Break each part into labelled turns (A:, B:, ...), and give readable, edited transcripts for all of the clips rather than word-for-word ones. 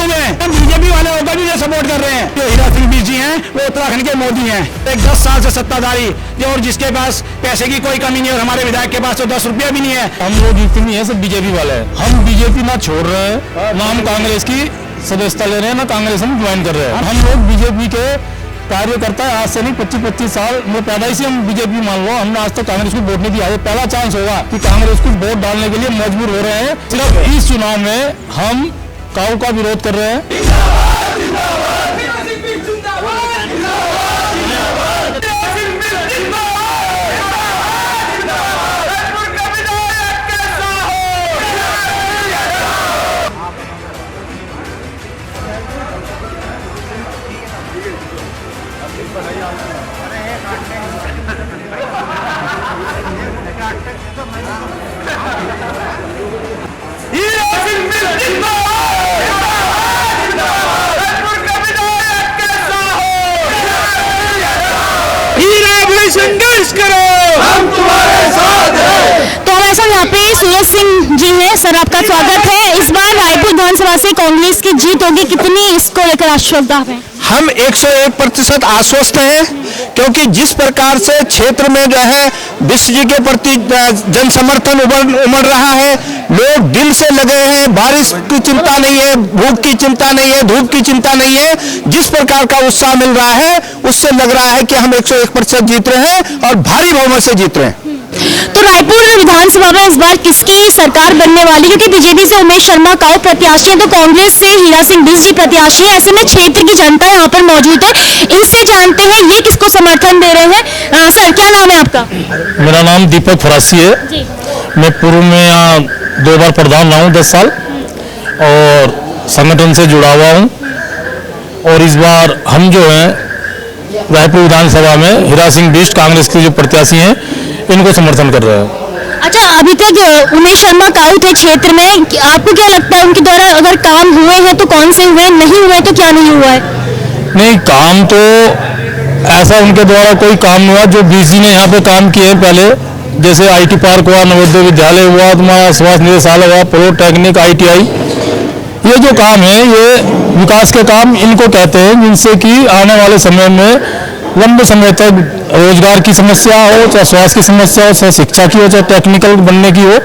A: लोग हैं, हम बीजेपी वाले होकर भी सपोर्ट कर रहे हैं। जो हीरा सिंह बीज जी हैं वो उत्तराखंड के मोदी हैं, एक 10 साल से सत्ताधारी और जिसके पास पैसे की कोई कमी नहीं है। और हमारे विधायक के पास तो 10 रुपया भी नहीं है।
B: हम लोग इतनी है सब बीजेपी वाले हैं। हम बीजेपी ना छोड़ रहे हैं, ना हम कांग्रेस की सदस्यता ले रहे हैं, ना कांग्रेस हम ज्वाइन कर रहे हैं। हम लोग बीजेपी के कार्यकर्ता है। आज से नहीं 25-25 साल में पैदाइश से हम बीजेपी मान लो। हमने आज तक कांग्रेस को वोट नहीं दिया। ये पहला चांस होगा कि कांग्रेस को वोट डालने के लिए मजबूर हो रहे हैं। सिर्फ इस चुनाव में हम काऊ का विरोध कर रहे हैं।
A: संघर्ष करो, हम तुम्हारे साथ हैं।
C: तो हमारे साथ यहाँ पे सूरज सिंह जी हैं। सर आपका स्वागत है। इस बार रायपुर विधानसभा से कांग्रेस की जीत होगी, कितनी इसको लेकर आश्वस्त हैं?
A: हम 101% आश्वस्त हैं, क्योंकि जिस प्रकार से क्षेत्र में जो है विश्व जी के प्रति जन समर्थन उमड़ रहा है, लोग दिल से लगे हैं। बारिश की चिंता नहीं है, भूख की चिंता नहीं है, धूप की चिंता नहीं है। जिस प्रकार का उत्साह मिल रहा है उससे लग रहा है कि हम 101% जीत रहे हैं और भारी बहुमत से जीत रहे हैं।
C: तो रायपुर विधानसभा में इस बार किसकी सरकार बनने वाली, क्योंकि बीजेपी से उमेश शर्मा काऊ प्रत्याशी है, तो कांग्रेस से हीरा सिंह बिष्ट जी प्रत्याशी है। ऐसे में क्षेत्र की जनता यहाँ पर मौजूद है, इनसे जानते हैं ये किसको समर्थन दे रहे हैं। सर क्या नाम है आपका?
B: मेरा नाम दीपक फरासी है जी। मैं पूर्व में यहाँ 2 बार प्रधान रहा हूँ 10 साल और संगठन से जुड़ा हुआ हूँ। और इस बार हम जो हैं रायपुर विधानसभा में हीरा सिंह बिष्ट कांग्रेस के जो प्रत्याशी हैं इनको समर्थन कर रहे हैं।
C: अच्छा, अभी तक उमेश शर्मा काऊ थे क्षेत्र में, आपको क्या लगता है उनके द्वारा अगर काम हुए हैं तो कौन से हुए, नहीं हुए तो क्या नहीं हुआ है?
B: नहीं, काम तो ऐसा उनके द्वारा कोई काम नहीं हुआ। जो बीसी ने यहाँ पे काम किए हैं पहले, जैसे IT पार्क हुआ, नवोदय विद्यालय हुआ, तुम्हारा स्वास्थ्य निदेशालय हुआ, पॉलिटेक्निक, ITI, ये जो काम है ये विकास के काम इनको कहते हैं, जिनसे कि आने वाले समय में लंबे समय तक रोजगार की समस्या हो, चाहे स्वास्थ्य की समस्या हो, चाहे शिक्षा की हो, चाहे टेक्निकल बनने की हो,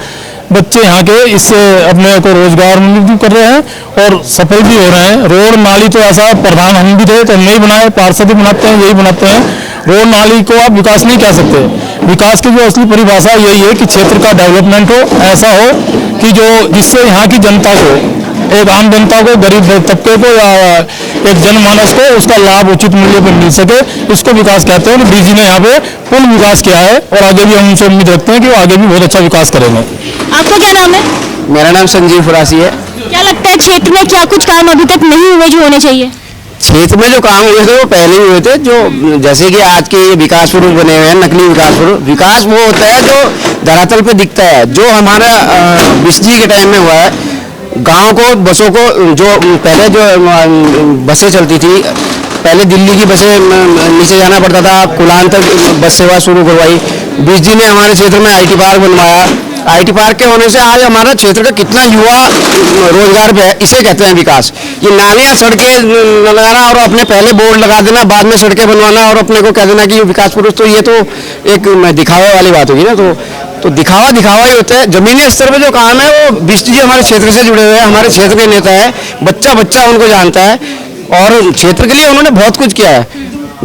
B: बच्चे यहाँ के इससे अपने को रोजगार भी कर रहे हैं और सफल भी हो रहे हैं। रोड नाली तो ऐसा प्रधान हम भी थे तो नहीं बनाए, पार्षद भी बनाते हैं, यही बनाते हैं। रोड नाली को आप विकास नहीं कह सकते। विकास की जो असली परिभाषा यही है कि क्षेत्र का डेवलपमेंट हो, ऐसा हो कि जो जिससे यहाँ की जनता को, एक आम जनता को, गरीब तबके को या एक जनमानस को उसका लाभ उचित मूल्य पर मिल सके, इसको विकास कहते हैं। डीजी ने यहाँ पे पूर्ण विकास किया है और आगे भी हम उनसे उम्मीद रखते हैं कि वो आगे भी बहुत अच्छा विकास करेंगे।
C: आपका क्या नाम है?
A: मेरा नाम संजीव फरासी है।
C: क्या लगता है क्षेत्र में क्या कुछ काम अभी तक नहीं हुए जो होने चाहिए?
A: क्षेत्र में जो काम हुए थे वो पहले ही हुए थे। जो जैसे कि आज के विकास पुरुष बने हुए हैं, नकली विकास पुरुष। विकास वो होता है जो धरातल पे दिखता है। जो हमारा बिष्ट जी के टाइम में हुआ है, गांव को, बसों को, जो पहले जो बसें चलती थी, पहले दिल्ली की बसें नीचे जाना पड़ता था, कुलान तक बस सेवा शुरू करवाई। बिष्ट जी ने हमारे क्षेत्र में IT पार्क बनवाया। IT पार्क के होने से आज हमारा क्षेत्र का कितना युवा रोजगार पे है, इसे कहते हैं विकास। ये नालियाँ, सड़कें लगाना और अपने पहले बोर्ड लगा देना, बाद में सड़कें बनवाना और अपने को कह देना कि ये विकास पुरुष, तो ये तो एक दिखावे वाली बात होगी ना। तो दिखावा ही होता है। जमीनी स्तर पे जो काम है वो बिष्ट जी हमारे क्षेत्र से जुड़े हुए हैं, हमारे क्षेत्र के नेता है। बच्चा बच्चा उनको जानता है और क्षेत्र के लिए उन्होंने बहुत कुछ किया है।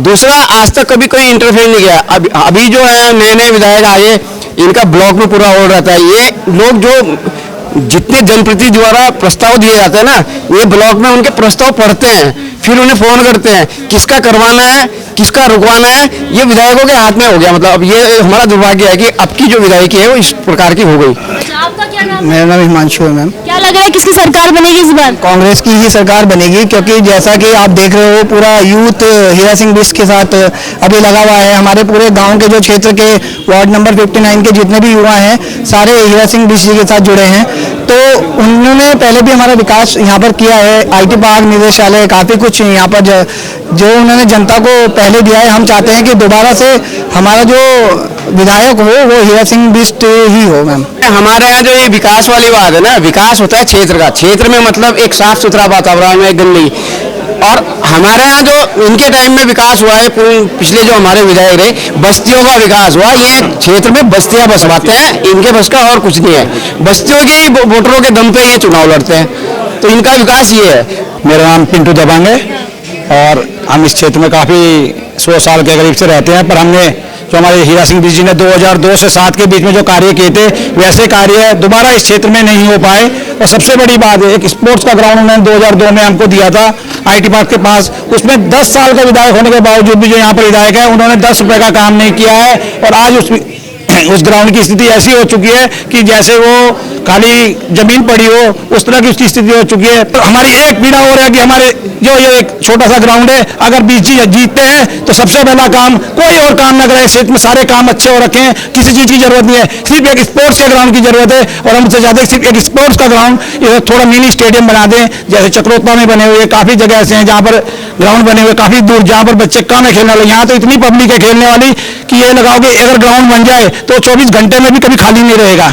A: दूसरा, आज तक कभी कोई इंटरफेयर नहीं किया। अभी जो है नए विधायक आए, इनका ब्लॉक में पूरा होल्ड रहता है। ये लोग जो जितने जनप्रतिनिधि द्वारा प्रस्ताव दिए जाते हैं ना, ये ब्लॉक में उनके प्रस्ताव पढ़ते हैं, फिर उन्हें फोन करते हैं, किसका करवाना है, किसका रुकवाना है। ये विधायकों के हाथ में हो गया। मतलब अब ये हमारा दुर्भाग्य है कि अब की जो विधायकी है वो इस प्रकार की हो गई।
C: आपका क्या नाम?
A: मेरा नाम हिमांशु है मैम।
C: क्या लग रहा है किसकी सरकार बनेगी इस बार?
A: कांग्रेस की ही सरकार बनेगी, क्योंकि जैसा कि आप देख रहे हो पूरा यूथ हीरा सिंह बिष्ट के साथ अभी लगा हुआ है। हमारे पूरे गांव के जो क्षेत्र के वार्ड नंबर 59 के जितने भी युवा हैं, सारे हीरा सिंह बिष्ट जी के साथ जुड़े हैं।
D: तो उन्होंने पहले भी हमारा विकास यहाँ पर किया है, IT पार्क, निदेशालय, काफ़ी कुछ यहाँ पर जो उन्होंने जनता को पहले दिया है। हम चाहते हैं कि दोबारा से हमारा जो विधायक हो वो हीरा सिंह बिष्ट ही हो। मैम,
A: हमारे यहाँ जो ये विकास वाली बात है ना, विकास होता है क्षेत्र का, क्षेत्र में मतलब एक साफ सुथरा वातावरण में गंदगी। और हमारे यहाँ जो इनके टाइम में विकास हुआ है, पिछले जो हमारे विधायक रहे, बस्तियों का विकास हुआ। ये क्षेत्र में बस्तियां बसवाते हैं, इनके बस का और कुछ नहीं है। बस्तियों के ही वोटरों के दम पे ये चुनाव लड़ते हैं, तो इनका विकास ये है।
D: मेरा नाम पिंटू दबंग है और हम इस क्षेत्र में काफ़ी 100 साल के करीब से रहते हैं। पर हमने जो हमारे हीरा सिंह बिष्ट जी ने 2002 से 7 के बीच में जो कार्य किए थे, वैसे कार्य दोबारा इस क्षेत्र में नहीं हो पाए। और सबसे बड़ी बात है, एक स्पोर्ट्स का ग्राउंड उन्होंने 2002 में हमको दिया था IT पार्क के पास। उसमें 10 साल का विधायक होने के बावजूद भी जो यहाँ पर विधायक है, उन्होंने 10 रुपए का काम नहीं किया है। और आज उस ग्राउंड की स्थिति ऐसी हो चुकी है कि जैसे वो खाली जमीन पड़ी हो, उस तरह की उसकी स्थिति हो चुकी है। तो हमारी एक पीड़ा हो रहा है कि हमारे जो ये एक छोटा सा ग्राउंड है, अगर BG जीतते हैं तो सबसे पहला काम, कोई और काम न करें, क्षेत्र में सारे काम अच्छे हो रखे हैं, किसी चीज़ की जरूरत नहीं है, सिर्फ एक स्पोर्ट्स के ग्राउंड की जरूरत है। और हम उससे चाहते हैं सिर्फ एक स्पोर्ट्स का ग्राउंड, थोड़ा मिनी स्टेडियम बना दें, जैसे चक्रोत्ता में बने हुए काफ़ी जगह ऐसे हैं जहाँ पर ग्राउंड बने हुए काफ़ी दूर, जहाँ पर बच्चे कम है खेलने वाले। यहाँ तो इतनी पब्लिक है खेलने वाली कि ये लगाओ कि अगर ग्राउंड बन जाए तो 24 घंटे में भी कभी खाली नहीं रहेगा।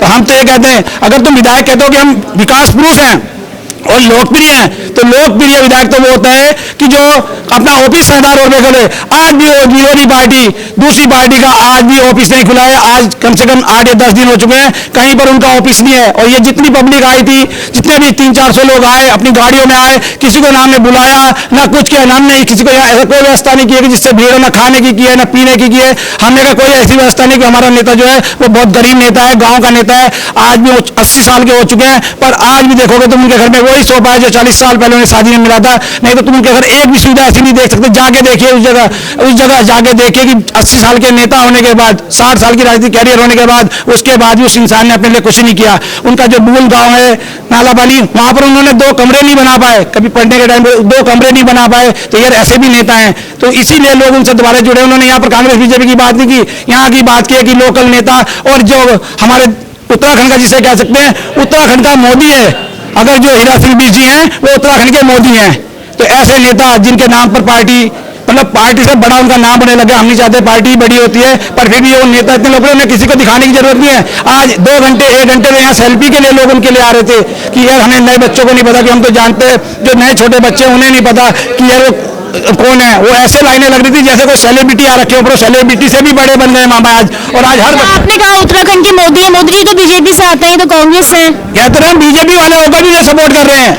D: तो हम तो ये कहते हैं, अगर तुम विधायक कहते हो कि हम विकास पुरुष हैं और लोकप्रिय हैं, तो लोकप्रिय विधायक तो वो होता है कि जो अपना ऑफिस 7 रुपए खोले। आज भी वो विरोधी पार्टी, दूसरी पार्टी का आज भी ऑफिस नहीं खुला है। आज कम से कम 8 या 10 दिन हो चुके हैं, कहीं पर उनका ऑफिस नहीं है। और ये जितनी पब्लिक आई थी, जितने भी 300-400 लोग आए, अपनी गाड़ियों में आए, किसी को नाम ने बुलाया ना कुछ किया, नाम नहीं, किसी को ऐसा कोई व्यवस्था नहीं की है कि जिससे भीड़ ना खाने की है ना पीने की है। हमने कहा कोई ऐसी व्यवस्था नहीं कि हमारा नेता जो है वो बहुत गरीब नेता है, गाँव का नेता है। आज भी वो 80 साल के हो चुके हैं, पर आज भी देखोगे तुम उनके घर में वही सोफा है जो 40 साल पहले उन्हें शादी में मिला था। नहीं तो तुम उनके घर एक भी सुविधा ऐसी नहीं देख सकते। जाके देखिए उस जगह जाके देखिए कि 80 साल के नेता होने के बाद, 60 साल की राजनीतिक कैरियर होने के बाद, उसके बाद भी उस इंसान ने अपने लिए कुछ नहीं किया। उनका जो मूल गांव है नालाबाली, वहां पर उन्होंने 2 कमरे नहीं बना पाए, कभी पढ़ने के टाइम 2 कमरे नहीं बना पाए। तो यार ऐसे भी नेता हैं, तो इसीलिए लोग उनसे दोबारा जुड़े। उन्होंने यहाँ पर कांग्रेस BJP की बात नहीं की, यहाँ की बात की है कि लोकल नेता। और जो हमारे उत्तराखंड का जिसे कह सकते हैं, उत्तराखंड का मोदी है। अगर जो हीरा सिंह बिष्ट जी हैं वो उत्तराखंड के मोदी हैं। तो ऐसे नेता जिनके नाम पर पार्टी, मतलब पार्टी से बड़ा उनका नाम होने लगे। हम नहीं चाहते पार्टी बड़ी होती है, पर फिर भी वो नेता इतने लोग ने किसी को दिखाने की जरूरत नहीं है। आज 2 घंटे 1 घंटे में यहाँ सेल्फी के लिए लोग उनके लिए आ रहे थे कि यार हमें नए बच्चों को नहीं पता, कि हम तो जानते हैं जो नए छोटे बच्चे उन्हें नहीं पता कि यार वो कौन है। वो ऐसे लाइनें लग रही थी जैसे कोई सेलिब्रिटी आ रखे हो, सेलिब्रिटी से भी बड़े बन गए मामा आज। और आज हर
C: आपने कहा उत्तराखंड के मोदी है, मोदी जी तो BJP से आते हैं, तो कांग्रेस है।
D: कहते रहे हम BJP वाले होकर भी सपोर्ट कर रहे हैं।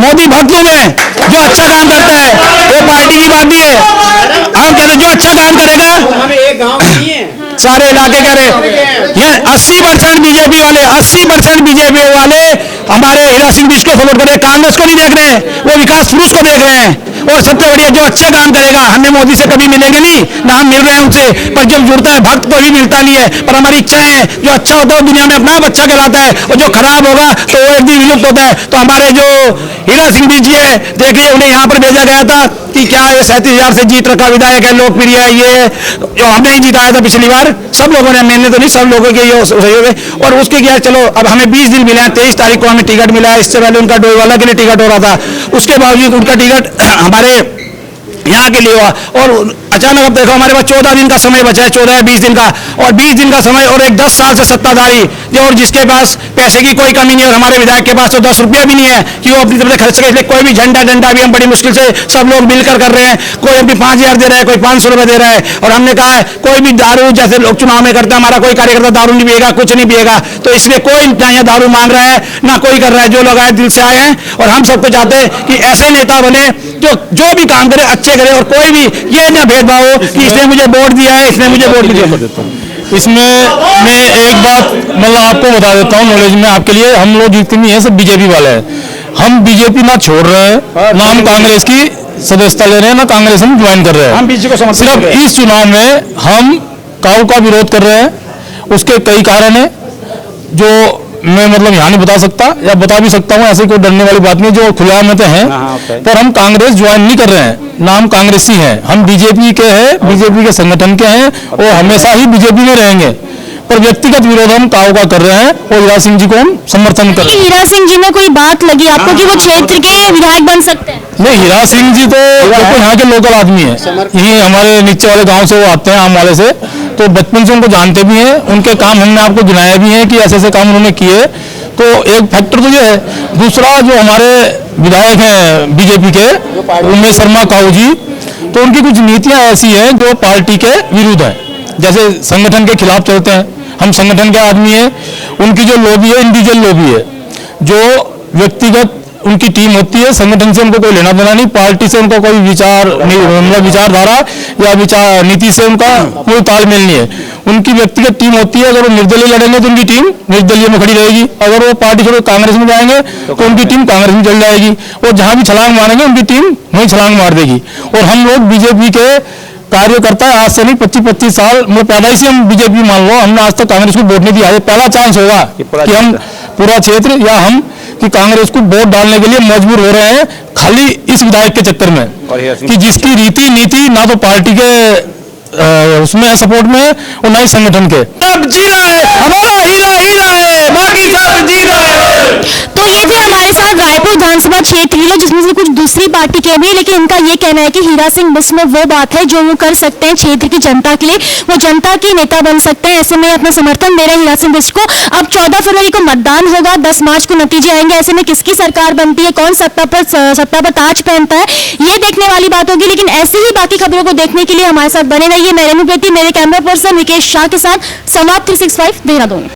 D: मोदी भक्त लोग हैं, जो अच्छा काम करता है वो पार्टी की बात भी है। हम कहते जो अच्छा काम करेगा,
A: हमें एक गाँव नहीं है,
D: सारे इलाके करे। ये 80% BJP वाले, 80% BJP वाले हमारे हीरा सिंह बिष्ट को सपोर्ट कर रहे हैं, कांग्रेस को नहीं देख रहे हैं, वो विकास पुरुष को देख रहे हैं। और सबसे बढ़िया जो अच्छा काम करेगा, हमें मोदी से कभी मिलेंगे नहीं, ना हम मिल रहे हैं उनसे, पर जब जुड़ता है भक्त को भी मिलता नहीं है। पर हमारी इच्छा है, जो अच्छा होता है वो दुनिया में अपना आप अच्छा कहलाता है, और जो खराब होगा तो वो एक दिन विलुप्त होता है। तो हमारे जो हीरा सिंह बिष्ट जी है, देखिए उन्हें यहाँ पर भेजा गया था कि क्या ये 37,000 से जीत रखा विधायक है, लोकप्रिय है, ये जो हमने ही जिताया था पिछली बार, सब लोगों ने, मैंने तो नहीं, सब लोगों के ये सहयोग है। और उसके क्या, चलो अब हमें 20 दिन मिले हैं, 23 तारीख को हमें टिकट मिला है। इससे पहले उनका डोईवाला के लिए टिकट हो रहा था, उसके बावजूद उनका टिकट हमारे यहाँ के लिए हुआ। और अचानक अब देखो हमारे पास 14 दिन का समय बचा है, 14 या 20 दिन का, और 20 दिन का समय और एक 10 साल से सत्ताधारी जो, और जिसके पास पैसे की कोई कमी नहीं है। और हमारे विधायक के पास तो 10 रुपया भी नहीं है कि वो अपनी तरफ से खर्च सके। इसलिए कोई भी झंडा भी हम बड़ी मुश्किल से सब लोग मिलकर कर रहे हैं। कोई अभी 5,000 दे रहा है, कोई 500 रुपये दे रहा है। और हमने कहा है कोई भी दारू, जैसे लोग चुनाव में करते हैं, हमारा कोई कार्यकर्ता दारू नहीं पिएगा, कुछ नहीं पिएगा। तो इसलिए कोई ना यहाँ दारू मांग रहा है ना कोई कर रहा है, जो लोग आए दिल से आए हैं। और हम सबको चाहते हैं कि ऐसे नेता बने जो भी काम करे अच्छे करे, और कोई भी ये ना भेदभाव हो कि इसने मुझे वोट दिया है, इसने मुझे वोट नहीं दिया।
B: इसमें मैं एक बात मतलब आपको बता देता हूँ नॉलेज में आपके लिए, हम लोग जितने भी हैं सब BJP वाले हैं। हम BJP ना छोड़ रहे हैं, ना हम कांग्रेस की सदस्यता ले रहे हैं, ना कांग्रेस हम ज्वाइन कर रहे हैं।
D: हम BJP को समर्थन
B: सिर्फ इस चुनाव में हम काऊ का विरोध कर रहे हैं। उसके कई कारण हैं जो मैं मतलब यहाँ नहीं बता सकता, या बता भी सकता हूँ, ऐसे कोई डरने वाली बात नहीं, जो खुला में तो हैं। पर हम कांग्रेस ज्वाइन नहीं कर रहे हैं, ना हम कांग्रेसी हैं, हम BJP के हैं, BJP के संगठन के हैं, और हमेशा ही BJP में रहेंगे। पर व्यक्तिगत विरोध हम काऊ का कर रहे हैं और हीरा सिंह जी को हम समर्थन कर रहे हैं।
C: हीरा सिंह जी में कोई बात लगी आपको कि वो क्षेत्र के विधायक बन सकते हैं?
B: नहीं, हीरा सिंह जी तो देखो यहाँ के लोकल आदमी है, यही हमारे नीचे वाले गांव से वो आते हैं, आम वाले से, तो बचपन से उनको जानते भी हैं। उनके काम हमने आपको गिनाए भी हैं कि ऐसे ऐसे काम उन्होंने किए। तो एक फैक्टर तो ये है। दूसरा, जो हमारे विधायक हैं बीजेपी के उमेश शर्मा काऊ जी, तो उनकी कुछ नीतियां ऐसी हैं जो पार्टी के विरुद्ध है। जैसे संगठन के खिलाफ चलते हैं, हम संगठन के आदमी हैं। उनकी जो लॉबी है इंडिविजुअल लॉबी है, जो व्यक्तिगत उनकी टीम होती है, संगठन से उनको कोई लेना देना नहीं, पार्टी से उनका कोई विचार नहीं, मतलब विचारधारा या विचार नीति से उनका कोई तालमेल नहीं है। उनकी व्यक्तिगत टीम होती है। अगर वो निर्दलीय लड़ेंगे तो उनकी टीम निर्दलीय में खड़ी रहेगी, अगर वो पार्टी छोड़ कांग्रेस में जाएंगे तो उनकी टीम कांग्रेस में चल जाएगी, और जहां भी छलांग मारेंगे उनकी टीम वहीं छलांग मार देगी। और हम लोग बीजेपी के कार्यकर्ता है, आज से नहीं 25-25 साल, मतलब पैदाइश से हम बीजेपी मान लो, हमने आज तक कांग्रेस को वोट नहीं दिया। पहला चांस होगा कि हम पूरा क्षेत्र या हम कि कांग्रेस को वोट डालने के लिए मजबूर हो रहे हैं, खाली इस विधायक के चक्कर में, कि जिसकी रीति नीति ना तो पार्टी के उसमें है, सपोर्ट में है, और ना ही संगठन के। अब जी रहा है हमारा हीरा, हीरा है, बाकी सब जी रहा है।
C: तो ये थे हमारे साथ रायपुर विधानसभा क्षेत्र के लोग, जिसमें से कुछ दूसरी पार्टी के भी है, लेकिन इनका ये कहना है कि हीरा सिंह बस में वो बात है जो वो कर सकते हैं क्षेत्र की जनता के लिए, वो जनता के नेता बन सकते हैं। ऐसे में अपना समर्थन दे रहे हैं हीरा सिंह बिष्ट को। अब 14 फरवरी को मतदान होगा, 10 मार्च को नतीजे आएंगे। ऐसे में किसकी सरकार बनती है, कौन सत्ता पर ताज पहनता है, ये देखने वाली बात होगी। लेकिन ऐसे ही बाकी खबरों को देखने के लिए हमारे साथ बने रहिए। मैं रेणु प्रीति, मेरे कैमरा पर्सन विकेश शाह के साथ, संवाद 365 देहरादून।